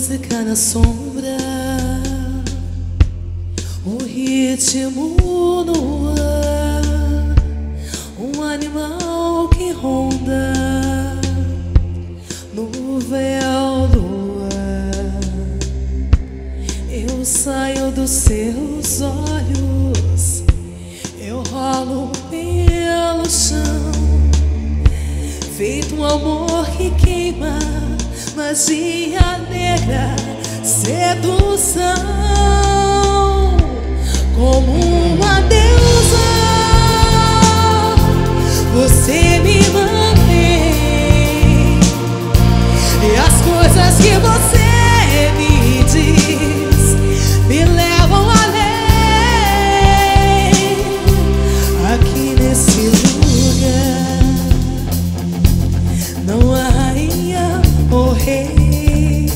música na sombra, o ritmo no ar, um animal que ronda no véu do ar. Eu saio dos seus olhos, eu rolo pelo chão, feito um amor que queima, magia negra, sedução, como uma deusa. Você me mantém, e as coisas que você me diz me levam além. Aqui nesse lugar não há rainha ou rei,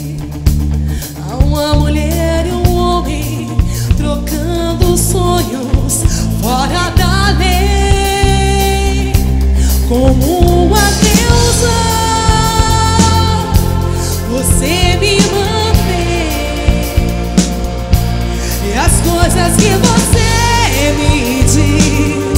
há uma mulher e um homem trocando sonhos fora da lei, como uma deusa. Você me mantém, e as coisas que você me diz